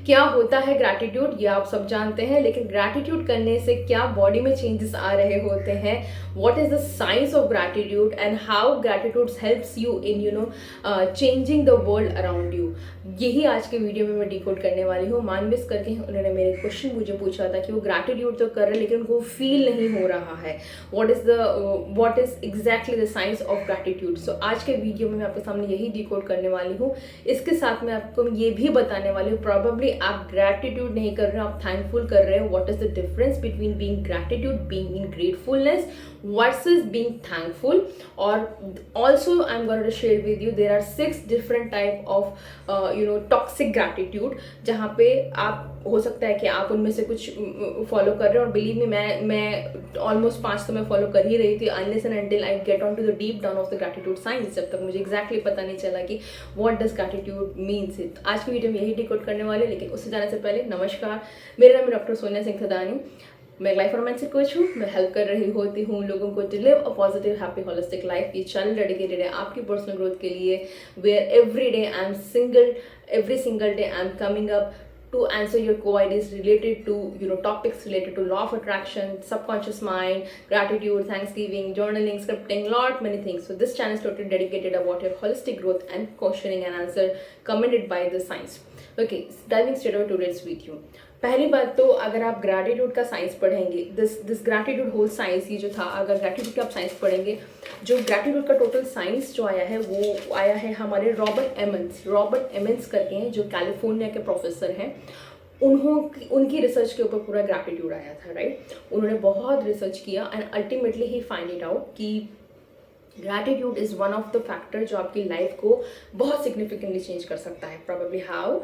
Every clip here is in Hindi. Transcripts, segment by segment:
क्या होता है ग्रैटिट्यूड, ये आप सब जानते हैं, लेकिन ग्रैटिट्यूड करने से क्या बॉडी में चेंजेस आ रहे होते हैं, what is the science of gratitude and how gratitude helps you in changing the world around you, यही आज के वीडियो में मैं डिकोड करने वाली हूँ। मानविस करके उन्होंने मेरे क्वेश्चन मुझे पूछा था कि वो ग्रैटिट्यूड तो कर रहे हैं लेकिन उनको फील नहीं हो रहा है, what is exactly the science of gratitude. So आज के वीडियो में मैं आपके सामने यही डिकोड करने वाली हूँ। इसके साथ मैं आपको ये भी बताने वाली हूँ, प्रॉबेबली आप ग्रैटिट्यूड नहीं कर रहे हो, आप थैंकफुल कर रहे हो। What is the difference between being gratitude, being in gratefulness versus being thankful, or also I'm going to share with you there are 6 different type of toxic gratitude, जहाँ पे आप हो सकता है कि आप उनमें से कुछ फॉलो कर रहे हो, और बिलीव मी मैं ऑलमोस्ट 5 तो मैं फॉलो कर ही रही थी, unless and until I get on to the deep down of the gratitude science, जब तक मुझे एग्जैक्टली पता नहीं चला कि what does gratitude means it. आज की वीडियो में यही डिकोड करने वाले, लेकिन उससे जाने से पहले नमस्कार, मेरा नाम है डॉक्टर सोनिया सिंह थदानी, मैं लाइफ रोमांटिक कोच हूँ। मैं हेल्प कर रही होती हूँ लोगों को to live a positive happy holistic life. ये चैनल डेडिकेटेड है आपकी पर्सनल ग्रोथ के लिए, where every single day I'm coming up to answer your queries related to topics related to law of attraction, subconscious mind, gratitude, thanksgiving, journaling, scripting, lot many things. So this channel is totally dedicated about your holistic growth and questioning and answer commended by the science. Okay, diving straight over today's video. पहली बात तो अगर आप ग्रैटिट्यूड का साइंस पढ़ेंगे, दिस ग्रैटिट्यूड होल साइंस, ये जो था, अगर ग्रैटिट्यूड का आप साइंस पढ़ेंगे, जो ग्रैटिट्यूड का टोटल साइंस जो आया है वो आया है हमारे रॉबर्ट एमन्स करके हैं, जो कैलिफोर्निया के प्रोफेसर हैं। उनकी रिसर्च के ऊपर पूरा ग्रैटिट्यूड आया था, राइट। उन्होंने बहुत रिसर्च किया and ultimately he find it out कि gratitude is one of the factor जो आपकी लाइफ को बहुत सिग्निफिकेंटली चेंज कर सकता है। Probably how,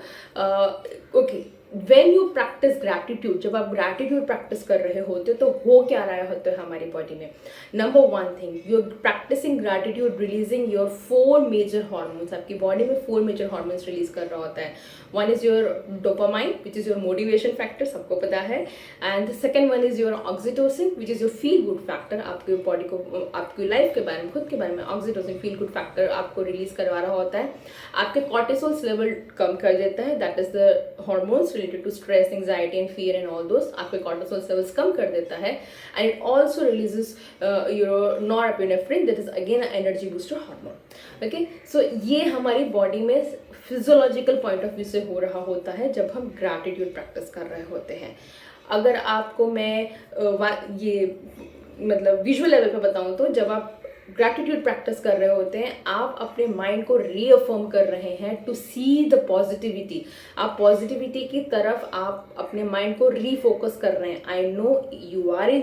okay, when you practice gratitude, जब आप ग्रैटिट्यूड प्रैक्टिस कर रहे होते तो हो क्या रहा होता है हमारी बॉडी में। Number 1 thing, you are practicing gratitude releasing your 4 major hormones, आपकी बॉडी में 4 मेजर हार्मोन्स रिलीज कर रहा होता है। One is your dopamine which is your motivation factor, सबको पता है, and the second one is your oxytocin which is your feel good factor, आपके बॉडी को, आपकी लाइफ के बारे में, खुद के बारे में ऑक्सीटोसिन फील गुड फैक्टर आपको रिलीज करवा रहा होता है। आपके कॉर्टिसोल्स लेवल कम कर देता है, that is the hormones related to stress, anxiety and fear and all those, आपके cortisol levels कम कर देता है, and it also releases your norepinephrine, that is again an energy booster hormone. Okay, so ये हमारी बॉडी में फिजियोलॉजिकल पॉइंट ऑफ व्यू से हो रहा होता है जब हम ग्रैटिट्यूड प्रैक्टिस कर रहे होते हैं। अगर आपको मैं ये मतलब विजुअल लेवल पे बताऊँ तो जब आप ग्रैटिट्यूड प्रैक्टिस कर रहे होते हैं, आप अपने माइंड को रीअफर्म कर रहे हैं टू सी द पॉजिटिविटी, आप पॉजिटिविटी की तरफ आप अपने माइंड को रीफोकस कर रहे हैं। I know you are in,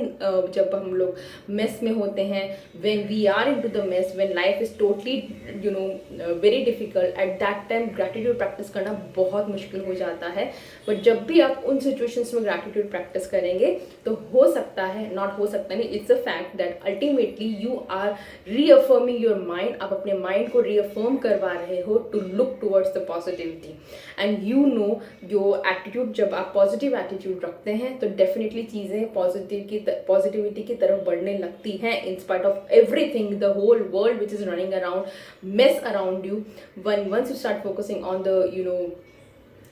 जब हम लोग मेस में होते हैं, when we are in to the mess, when life is totally very difficult, at that time gratitude practice करना बहुत मुश्किल हो जाता है। बट जब भी आप उन सिचुएशंस में ग्रैटिट्यूड प्रैक्टिस करेंगे तो हो सकता है, नॉट हो सकता नहीं, it's a fact that ultimately you are reaffirming your mind, आप अपने माइंड को रीअफर्म करवा रहे हो to look towards the positivity. And you know your attitude, जब आप पॉजिटिव एटीट्यूड रखते हैं तो डेफिनेटली चीज़ें पॉजिटिविटी की तरफ बढ़ने लगती हैं, in spite of everything, the whole world which is running around mess around you. Once you start focusing on the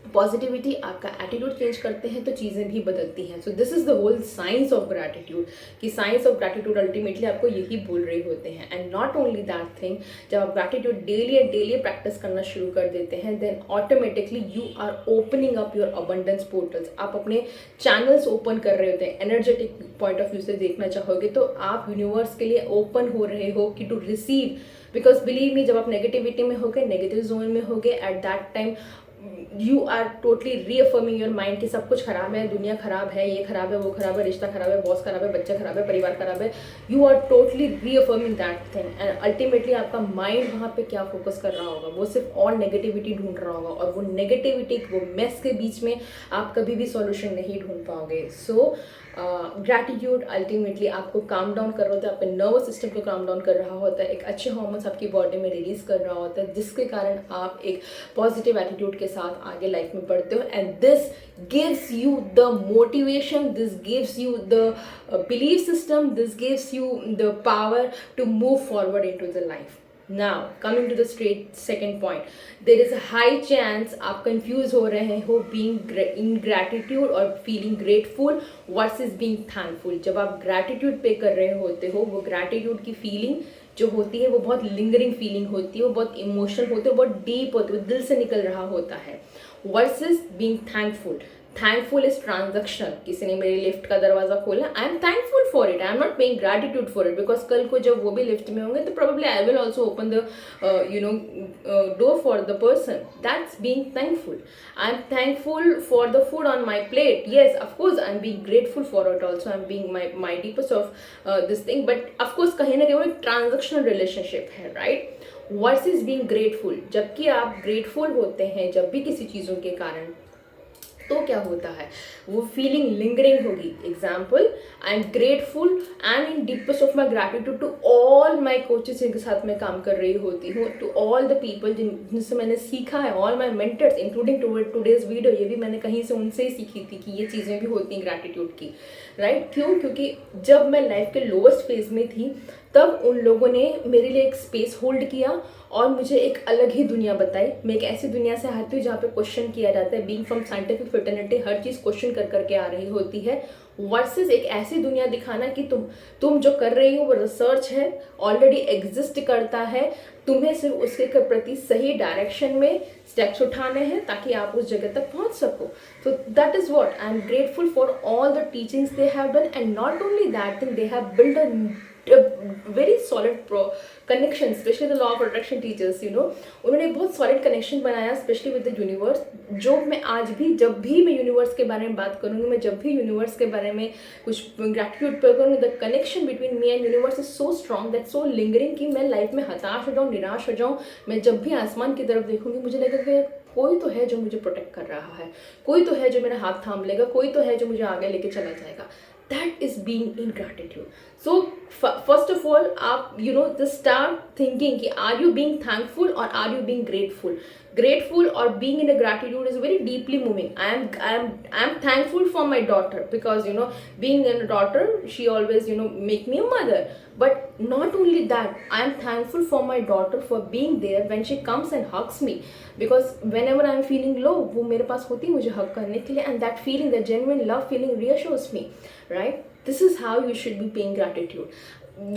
positivity, आपका एटीट्यूड चेंज करते हैं तो चीज़ें भी बदलती हैं। So this is the whole science of gratitude, कि साइंस ऑफ ग्रैटिट्यूड अल्टीमेटली आपको यही बोल रहे होते हैं। And not only that thing, जब आप ग्रैटिट्यूड डेली प्रैक्टिस करना शुरू कर देते हैं, then automatically you are opening up your abundance portals, आप अपने चैनल्स ओपन कर रहे होते हैं। एनर्जेटिक पॉइंट ऑफ व्यू से देखना चाहोगे तो आप यूनिवर्स के लिए ओपन हो रहे हो कि to receive, because believe me, जब आप नेगेटिविटी में होगे, नेगेटिव जोन में होगे, at that time you are totally reaffirming your mind कि सब कुछ खराब है, दुनिया खराब है, ये खराब है, वो खराब है, रिश्ता खराब है, बॉस खराब है, बच्चे खराब है, परिवार खराब है। You are totally reaffirming that thing, and ultimately आपका माइंड वहाँ पे क्या फोकस कर रहा होगा, वो सिर्फ और नेगेटिविटी ढूंढ रहा होगा, और वो नेगेटिविटी, वो मेस के बीच में आप कभी भी सॉल्यूशन नहीं ढूंढ पाओगे। सो ग्रैटिट्यूड अल्टीमेटली आपको काम डाउन कर रहा होता है, आपके नर्वस सिस्टम को काम डाउन कर रहा होता है, एक अच्छे हार्मोन्स आपकी बॉडी में रिलीज कर रहा होता है, जिसके कारण आप एक पॉजिटिव एटीट्यूड के साथ आगे लाइफ में बढ़ते हो। And this gives you the motivation, this gives you the belief system, this gives you the power to move forward in to the life. Now coming to the straight second point, there is a high chance आप कंफ्यूज हो रहे हो बीइंग इन ग्रैटिट्यूड और feeling grateful versus being thankful. जब आप ग्रैटिट्यूड पे कर रहे होते हो, वो ग्रैटिट्यूड की फीलिंग जो होती है वो बहुत लिंगरिंग फीलिंग होती है, वो बहुत इमोशनल होती है, बहुत डीप होती है, वो दिल से निकल रहा होता है। Versus being thankful, thankful is transactional. किसी ने मेरे लिफ्ट का दरवाजा खोला, I am thankful for it, I am not paying gratitude for it, because कल को जब वो भी लिफ्ट में होंगे तो probably I will also open the door for the person. That's being thankful. I am thankful for the food on my plate, yes of course I am being grateful for it also, I am being my deepest of this thing, but of course कहीं ना कहीं वो एक ट्रांजेक्शनल रिलेशनशिप है, राइट। वर्सेस बीइंग ग्रेटफुल, जबकि आप ग्रेटफुल होते हैं जब भी किसी चीज़ों के कारण, तो क्या होता है, वो फीलिंग लिंगरिंग होगी। Example, I am grateful and in deepest of my gratitude to all my coaches जिनके साथ मैं काम कर रही होती हूँ, टू ऑल द पीपल जिनसे मैंने सीखा है, all my mentors including today's video, ये भी मैंने कहीं से उनसे ही सीखी थी कि ये चीज़ें भी होती हैं ग्रैटिट्यूड की, राइट। क्यों? क्योंकि जब मैं लाइफ के लोवेस्ट फेज में थी तब उन लोगों ने मेरे लिए एक स्पेस होल्ड किया और मुझे एक अलग ही दुनिया बताई। मैं एक ऐसी दुनिया से आती हूँ जहाँ पे क्वेश्चन किया जाता है, being from scientific फिटर्निटी, her cheese question कर करके आ रही होती है। वर्सेस एक ऐसी दुनिया दिखाना कि तुम जो कर रही हो वो रिसर्च है, ऑलरेडी एग्जिस्ट करता है, तुम्हें सिर्फ उसके प्रति सही डायरेक्शन में स्टेप्स उठाने हैं ताकि आप उस जगह तक पहुंच सको। So that is what I am grateful for, all the teachings they have done, and not only that thing, they have built a very solid connection, especially the law of attraction teachers, you know, उन्होंने एक बहुत solid connection बनाया especially with the universe, जो मैं आज भी जब भी मैं यूनिवर्स के बारे में बात करूँगी, मैं जब भी यूनिवर्स के बारे में कुछ ग्रैटिट्यूड पर करूँगी, the connection between me and universe is so strong, that so lingering कि मैं लाइफ में हताश हो जाऊँ, निराश हो जाऊँ, मैं जब भी आसमान की तरफ देखूँगी मुझे लगेगा कोई तो है जो मुझे प्रोटेक्ट कर रहा है, कोई तो है जो मेरा हाथ थाम लेगा, कोई तो है जो मुझे आगे लेके चला जाएगा। That is being in gratitude. So first of all, आप just start thinking कि are you being thankful or are you being grateful? Grateful or being in a gratitude is very deeply moving. I am thankful for my daughter because being a daughter, she always make me a mother. But not only that, I am thankful for my daughter for being there when she comes and hugs me, because whenever I am feeling low, वो मेरे पास होती है मुझे hug करने के लिए, and that feeling, that genuine love feeling reassures me, right? This is how you should be paying gratitude.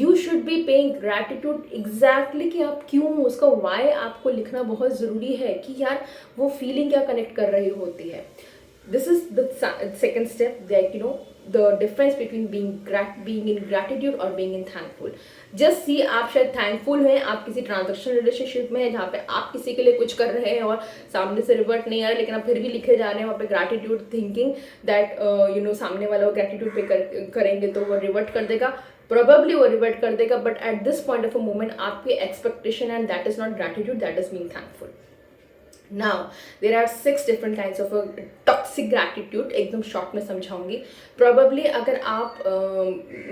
You should be paying gratitude exactly कि आप क्यों, उसका why आपको लिखना बहुत ज़रूरी है कि यार वो feeling क्या connect कर रही होती है. This is the second step, that the difference between being in gratitude or being in thankful. Just see, आप शायद thankful हैं, आप किसी ट्रांजेक्शनल रिलेशनशिप में हैं जहाँ पे आप किसी के लिए कुछ कर रहे हैं और सामने से रिवर्ट नहीं आ रहा, लेकिन आप फिर भी लिखे जा रहे हैं वहाँ पे ग्रैटिट्यूड, थिंकिंग दैट सामने वाला वो ग्रैटिट्यूड पे करेंगे तो वो रिवर्ट कर देगा, प्रोबेबली वो रिवर्ट कर देगा, but at this point of a moment आपकी expectation, and that is not gratitude, that is being thankful. Now there are 6 different kinds of a toxic gratitude. एकदम शॉर्ट में समझाऊंगी. Probably अगर आप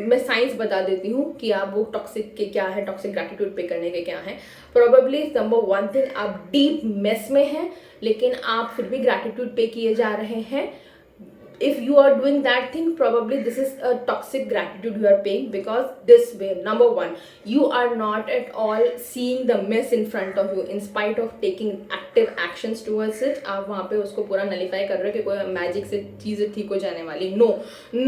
मैं साइंस बता देती हूँ कि आप वो टॉक्सिक के क्या है, टॉक्सिक ग्रैटिट्यूड पे करने के क्या है. Probably नंबर 1 थिंग, आप डीप मेस में हैं लेकिन आप फिर भी ग्रैटिट्यूड पे किए जा रहे हैं. If you are doing that thing, probably this is a toxic gratitude you are paying, because this way, number 1, you are not at all seeing the mess in front of you in spite of taking active actions towards it. आप वहाँ पे उसको पूरा नलीफाई कर रहे हो कि कोई मैजिक से चीज़ें ठीक हो जाने वाली.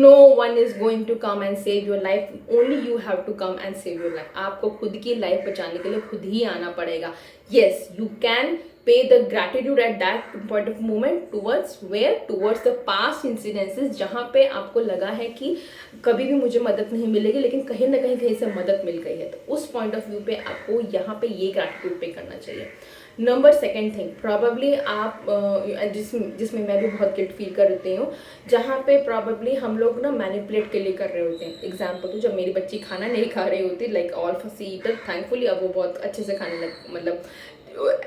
No one is going to come and save your life. Only you have to come and save your life. आपको खुद की लाइफ बचाने के लिए खुद ही आना पड़ेगा. Yes, you can pay the gratitude at that point of moment towards the past incidences जहाँ पे आपको लगा है कि कभी भी मुझे मदद नहीं मिलेगी, लेकिन कहीं ना कहीं से मदद मिल गई है, तो उस पॉइंट ऑफ व्यू पे आपको यहाँ पे ये ग्रैटिट्यूड पे करना चाहिए. नंबर सेकेंड थिंग, प्रॉबेबली आप जिसमें मैं भी बहुत गिल्ट फील करती हूँ, जहाँ पे प्रॉबेबली हम लोग ना मैनिपुलेट के लिए कर रहे होते हैं. एग्जाम्पल तो जब मेरी बच्ची खाना नहीं खा रही होती, लाइक ऑल फसी ईटर, थैंकफुली अब वो बहुत अच्छे से खाने लग, मतलब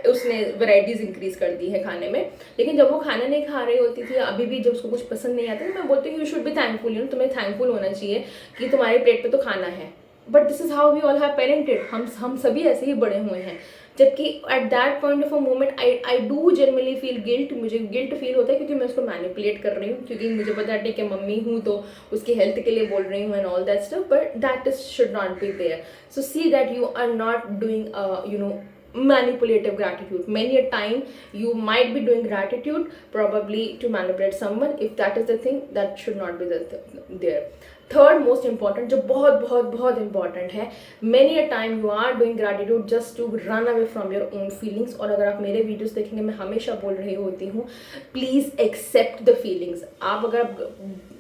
उसने वैरायटीज़ इंक्रीज़ कर दी है खाने में, लेकिन जब वो खाना नहीं खा रही होती थी, अभी भी जब उसको कुछ पसंद नहीं आता, तो मैं बोलती हूँ यू शुड बी थैंकफुल, तुम्हें थैंकफुल होना चाहिए कि तुम्हारे प्लेट पे तो खाना है. But this is how we all have parented. हम सभी ऐसे ही बड़े हुए हैं. जबकि at that point of a moment I do generally feel guilt, मुझे गिल्ट फील होता है क्योंकि मैं उसको मैनिपुलेट कर रही हूँ, क्योंकि मुझे पता है कि मम्मी हूँ तो उसकी हेल्थ के लिए बोल रही हूँ and all that stuff, but that is should not be there. So see that you are not doing manipulative gratitude. Many a time you might be doing gratitude probably to manipulate someone. If that is the thing, that should not be there. Third most important, जो बहुत बहुत बहुत इंपॉर्टेंट है, many a time you are doing gratitude just to run away from your own feelings. और अगर आप मेरे वीडियोस देखेंगे, मैं हमेशा बोल रही होती हूँ, प्लीज़ एक्सेप्ट द फीलिंग्स. आप अगर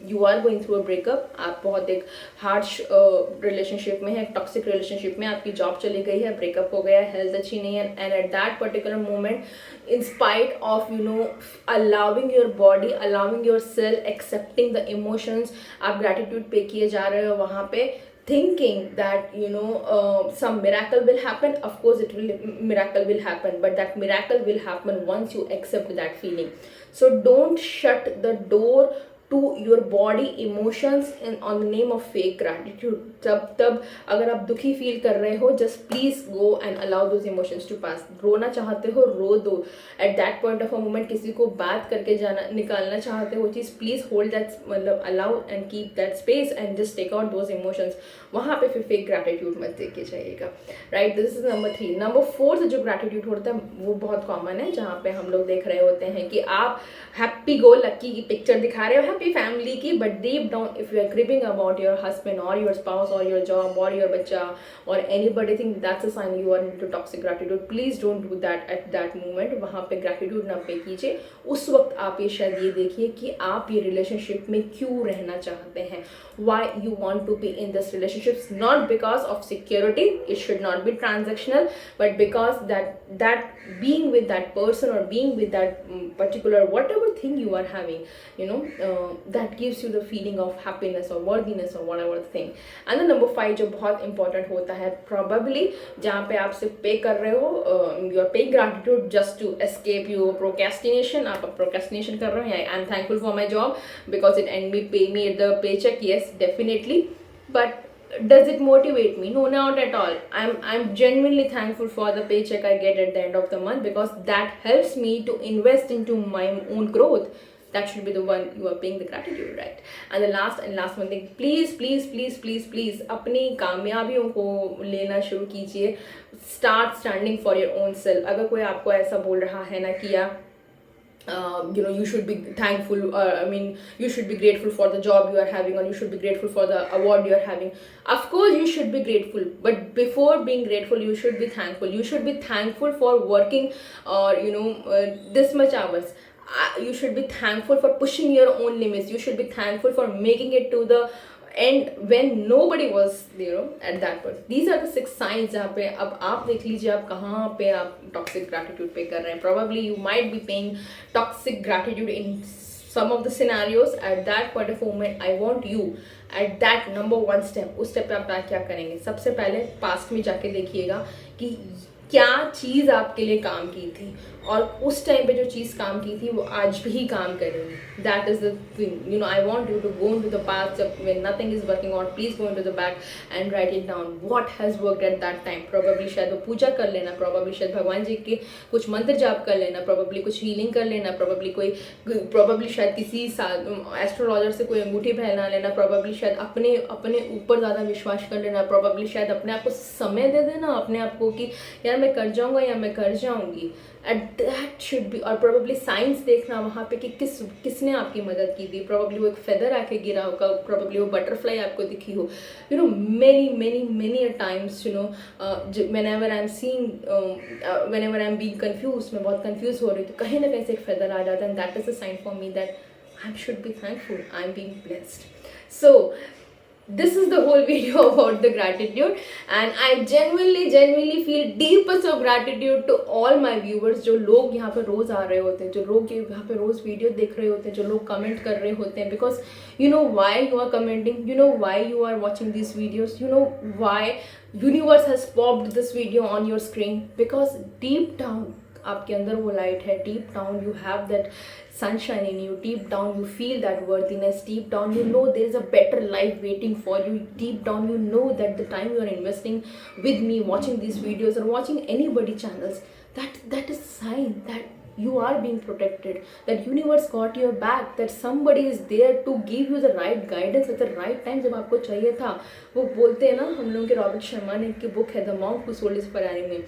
you are going through a breakup, आप बहुत एक हार्श रिलेशनशिप में है, टॉक्सिक रिलेशनशिप में, आपकी जॉब चली गई है, ब्रेकअप हो गया है, हेल्थ अच्छी नहीं है, and at that particular moment, in spite of allowing your body, allowing yourself, accepting the emotions, आप gratitude पे किए जा रहे हो वहाँ पे, thinking that some miracle will happen. Of course miracle will happen, but that miracle will happen once you accept that feeling. So don't shut the door to your body emotions in on the name of fake gratitude. तब अगर आप दुखी फील कर रहे हो, just please go and allow those emotions to pass. रोना चाहते हो, रो दो. At that point of a moment किसी को बात करके जाना निकालना चाहते हो चीज़, please hold that, मतलब allow and keep that space and just take out those emotions. वहाँ पे फिर फेक ग्रैटिट्यूड मत देके जाइएगा. Right, this is number 3. Number 4 जो ग्रैटिट्यूड होता है वो बहुत कॉमन है, जहाँ पे हम लोग देख रहे होते हैं कि आप हैप्पी गो लकी की पिक्चर दिखा रहे हो, हैप्पी फैमिली की, but deep down if you are cribbing about your husband और योर स्पाउस और योर जॉब और योर बच्चा और anybody think, that's a sign you are into toxic gratitude. Please don't do that at that moment. वहाँ पे ग्रैटिट्यूड ना पे कीजिए. उस वक्त आप ये शायद ये देखिए कि आप ये रिलेशनशिप में क्यों रहना चाहते हैं. Why you want to be in this relationships, not because of security, it should not be transactional, but because that being with that person or being with that particular whatever thing you are having, that gives you the feeling of happiness or worthiness or whatever thing. And the number 5 जो बहुत important होता है, probably जहाँ पे आप सिर्फ पे कर रहे हो, you are paying gratitude just to escape your procrastination. आप procrastination कर रहे हो, I'm thankful for my job because it and me pay me the paycheck. Yes, definitely, but does it motivate me? No, not at all. I'm genuinely thankful for the paycheck I get at the end of the month because that helps me to invest into my own growth. That should be the one you are paying the gratitude, right? And the last one thing, please अपनी कामयाबियों को लेना शुरू कीजिए. Start standing for your own self. अगर कोई आपको ऐसा बोल रहा है ना कि you should be thankful, you should be grateful for the job you are having, or you should be grateful for the award you are having. Of course you should be grateful, but before being grateful you should be thankful. You should be thankful for working this much hours. You should be thankful for pushing your own limits. You should be thankful for making it to the end when nobody was at that point. These are the 6 signs जहाँ पे अब आप देख लीजिए आप कहाँ पे आप toxic gratitude पे कर रहे हैं. Probably you might be paying toxic gratitude in some of the scenarios. At that point of moment, I want you at that number 1 step, उस step पे आप क्या करेंगे. सबसे पहले past में जाके देखिएगा कि क्या चीज़ आपके लिए काम की थी और उस टाइम पे जो चीज़ काम की थी वो आज भी काम करेगी. That is the thing. I want you to go in to the past when nothing is working out. Please go in to the back and write it down what has worked at that time. Probably शायद वो पूजा कर लेना, प्रोबेबली शायद भगवान जी के कुछ मंत्र जाप कर लेना, प्रोबेबली कुछ हीलिंग कर लेना, प्रोबेबली शायद किसी एस्ट्रोलॉजर से कोई अंगूठी पहना लेना, प्रोबेबली शायद अपने ऊपर ज़्यादा विश्वास कर लेना, प्रोबेबली शायद अपने आप को समय दे देना अपने आप को कि यार मैं कर जाऊंगा या मैं कर जाऊंगी. At that should be. और प्रोबेबली साइंस देखना वहाँ पे कि किसने आपकी मदद की थी. प्रोबेबली वो एक फेदर आके गिरा होगा, प्रोबेबली वो बटरफ्लाई आपको दिखी हो. many a times whenever I'm seeing whenever I'm being confused, मैं बहुत confused हो रही हूँ, तो कहीं ना कहीं से एक फेदर आ जाता है. and that is a sign for me that I should be thankful, I'm being blessed. So this is the whole video about the gratitude, and I genuinely feel deepest of gratitude to all my viewers. जो लोग यहाँ पे रोज़ आ रहे होते हैं, जो लोग यहाँ पे रोज़ वीडियो देख रहे होते हैं, जो लोग कमेंट कर रहे होते हैं, because you know why you are commenting, you know why you are watching these videos, you know why universe has popped this video on your screen, because deep down आपके अंदर वो लाइट है, deep down you have that sunshine in you, deep down you feel that worthiness, deep down you know there is a better life waiting for you, deep down you know that the time you are investing with me watching these videos or watching anybody channels, that is sign that you are being protected, that universe got your back, that somebody is there to give you the right guidance at the right time जब आपको चाहिए था. वो बोलते हैं ना, हम लोगों के रॉबर्ट शर्मा ने की बुक है the monk who sold his Ferrari में,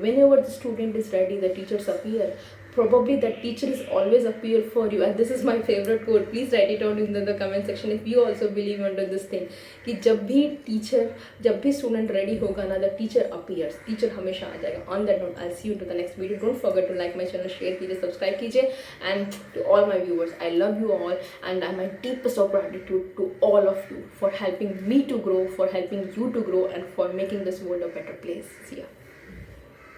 whenever the student is ready the teachers appear. Probably that teacher is always appear for you, and this is my favorite quote. Please write it down in the comment section if you also believe under this thing कि जब भी student ready होगा ना, the teacher appears, teacher हमेशा आ जाएगा. On that note, I'll see you to the next video. Don't forget to like my channel, share कीजिए, subscribe कीजिए, and to all my viewers, I love you all, and my deepest of gratitude to all of you for helping me to grow, for helping you to grow, and for making this world a better place. See ya.